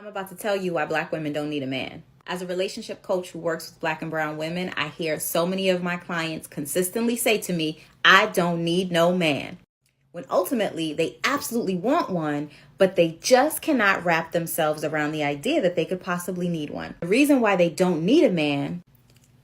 I'm about to tell you why Black women don't need a man. As a relationship coach who works with Black and brown women, I hear so many of my clients consistently say to me, I don't need no man. When ultimately they absolutely want one, but they just cannot wrap themselves around the idea that they could possibly need one. The reason why they don't need a man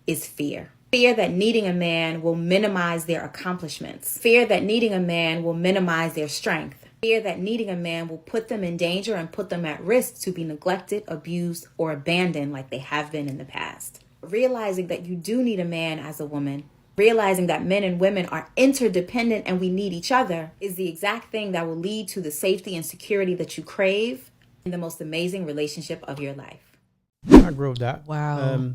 is fear. Fear that needing a man will minimize their accomplishments. Fear that needing a man will minimize their strength. Fear that needing a man will put them in danger and put them at risk to be neglected, abused, or abandoned like they have been in the past. Realizing that you do need a man as a woman, realizing that men and women are interdependent and we need each other, is the exact thing that will lead to the safety and security that you crave in the most amazing relationship of your life. I agree with that. Wow.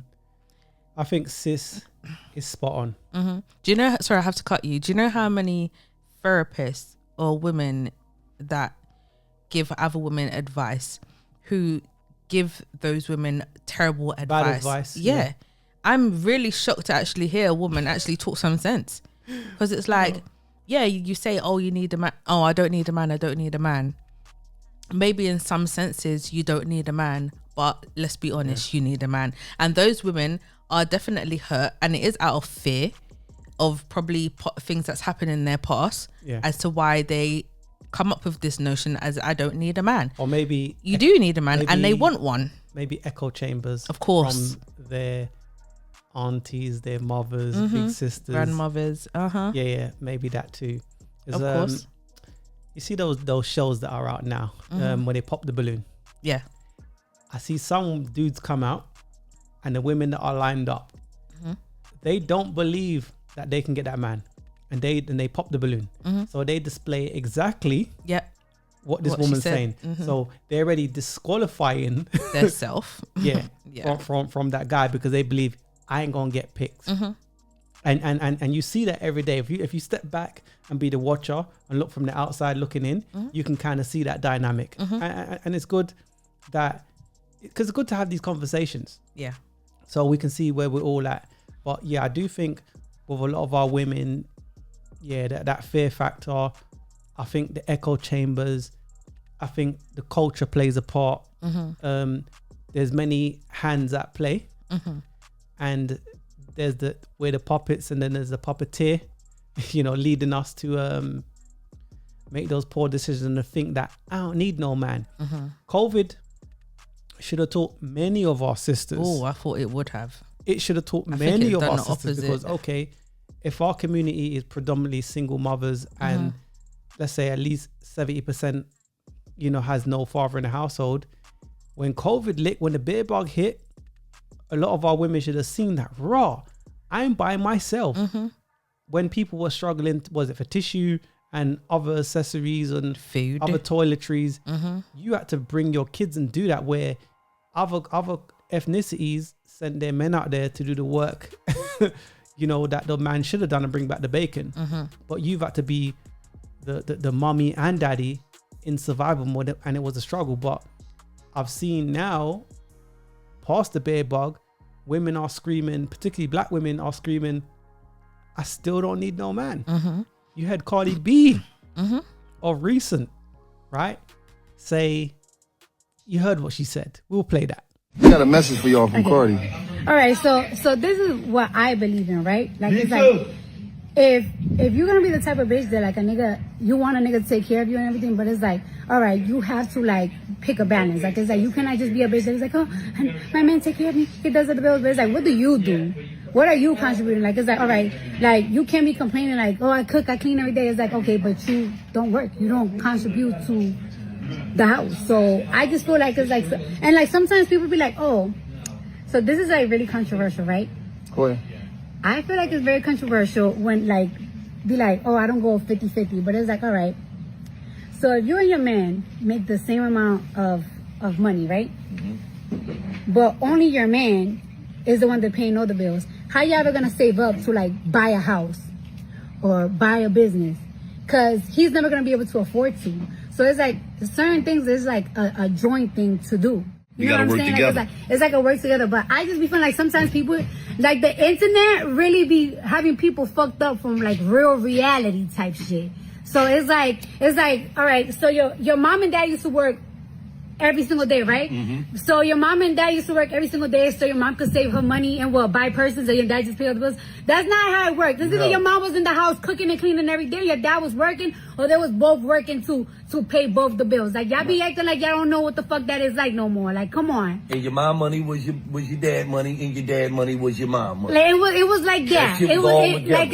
I think sis is spot on. Mm-hmm. Do you know, sorry, I have to cut you. Do you know how many therapists or women that give other women advice who give those women terrible advice? Bad advice. Yeah. I'm really shocked to actually hear a woman actually talk some sense, because it's like, yeah, you say, oh, you need a man. Oh, I don't need a man. I don't need a man. Maybe in some senses you don't need a man, but let's be honest, you need a man. And those women are definitely hurt, and it is out of fear of probably things that's happened in their past as to why they come up with this notion as I don't need a man. Or maybe you do need a man, and they want one. Maybe echo chambers, of course, from their aunties, their mothers, big sisters, grandmothers. Yeah, maybe that too. Of course. You see those shows that are out now, when they pop the balloon. Yeah, I see some dudes come out, and the women that are lined up, they don't believe that they can get that man, and they pop the balloon. So they display exactly what this woman's saying. So they're already disqualifying their self. From that guy, because they believe I ain't gonna get picked. And you see that every day. If you step back and be the watcher and look from the outside looking in, you can kind of see that dynamic. And it's good that, because it's good to have these conversations. Yeah. So we can see where we're all at. But yeah, I do think with a lot of our women, that fear factor, I think the echo chambers, I think the culture plays a part. There's many hands at play. And there's we're the puppets, and then there's the puppeteer, leading us to make those poor decisions and to think that I don't need no man. COVID should have taught many of our sisters. Oh, I thought it would have. It should have taught many of our sisters, because if our community is predominantly single mothers, and let's say at least 70%, has no father in the household, when COVID when the beer bug hit, a lot of our women should have seen that I'm by myself. When people were struggling, was it for tissue and other accessories and food, other toiletries, you had to bring your kids and do that, where other ethnicities send their men out there to do the work that the man should have done and bring back the bacon. But you've had to be the mommy and daddy in survival mode, and it was a struggle. But I've seen now, past the bear bug, women are screaming, particularly Black women are screaming, I still don't need no man. You had Cardi B of recent, right? Say, you heard what she said. We'll play that. I got a message for y'all from Cardi. All right, so this is what I believe in, right? Like, it's like, if you're gonna be the type of bitch that like a nigga, you want a nigga to take care of you and everything, but it's like, all right, you have to like pick a balance. Like, it's like, you cannot just be a bitch that's like, oh, my man take care of me, he does the bills, but it's like, what do you do? What are you contributing? Like, it's like, all right, like, you can't be complaining like, oh, I cook, I clean every day. It's like, okay, but you don't work, you don't contribute to the house. So I just feel like it's like, and like sometimes people be like, oh, so this is like really controversial, right? Go ahead. I feel like it's very controversial when like be like, oh, I don't go 50-50, but it's like, all right, so if you and your man make the same amount of money, right? But only your man is the one that paying all the bills, how you ever gonna save up to like buy a house or buy a business? Because he's never gonna be able to afford to. So it's like certain things is like a joint thing to do. You know what I'm saying? Together. Like, it's like a work together. But I just be feeling like sometimes people, like the internet really be having people fucked up from like real reality type shit. So it's like, all right, so your mom and dad used to work every single day, right? So your mom and dad used to work every single day so your mom could save her money and buy purses and your dad just pay all the bills. That's not how it works. It's either your mom was in the house cooking and cleaning every day, your dad was working, or they was both working to pay both the bills. Like, y'all be acting like y'all don't know what the fuck that is like no more. Like, come on. And your mom money was your dad money, and your dad money was your mom money. Like, it was like that. shit was all together.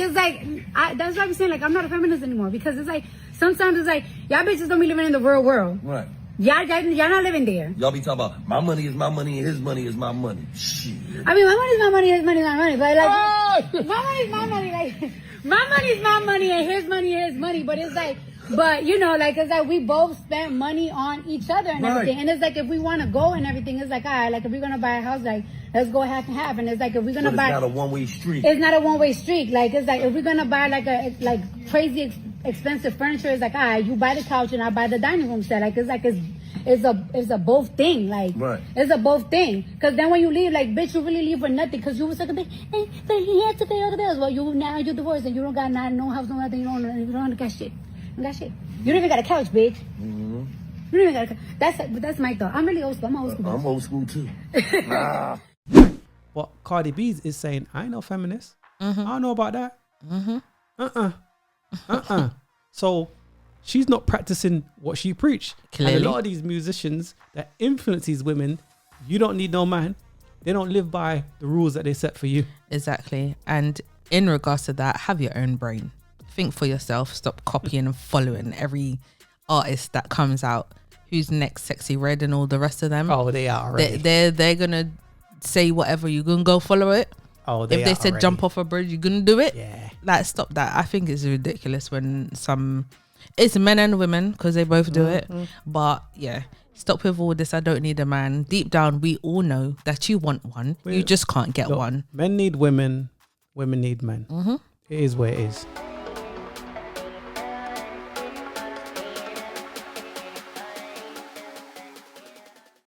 That's what I'm saying. Like, I'm not a feminist anymore because it's like sometimes it's like y'all bitches don't be living in the real world. Right. Y'all not living there. Y'all be talking about my money is my money and his money is my money. Shit. I mean, my money is my money, his money is my money. But like, my money is my money. Like, my money is my money and his money is his money. But it's like, you know, like, it's like we both spend money on each other and everything. And it's like, if we want to go and everything, it's like, all right, like, if we're going to buy a house, like, let's go half and half. And it's like, if we're going to buy. It's not a one-way street. It's not a one-way street. Like, it's like, if we're going to buy like crazy expensive furniture, it's like, all right, you buy the couch and I buy the dining room set. Like, it's a both thing. Like, right. It's a both thing. Because then when you leave, like, bitch, you really leave for nothing. Because you was like, hey, but he had to pay all the bills. Well, you're divorced and you don't got no house, no nothing. You don't got shit. You got shit. You don't even got a couch, bitch. You don't even got a couch. That's my thought. I'm really old school. I'm old school. I'm old school too. What Cardi B is saying, I ain't no feminist. I don't know about that. So she's not practicing what she preached. Clearly. And a lot of these musicians that influence these women, you don't need no man. They don't live by the rules that they set for you. Exactly. And in regards to that, have your own brain. Think for yourself. Stop copying and following every artist that comes out. Who's next? Sexy Red and all the rest of them. Oh, they are already. They're gonna say whatever. You gonna go follow it. Oh, if they said already. jump off a bridge, you gonna do it. Yeah. Like, stop that. I think it's ridiculous when it's men and women because they both do it. But yeah, stop with all this. I don't need a man. Deep down, we all know that you want one. You just can't get Look, one. Men need women. Women need men. It is what it is.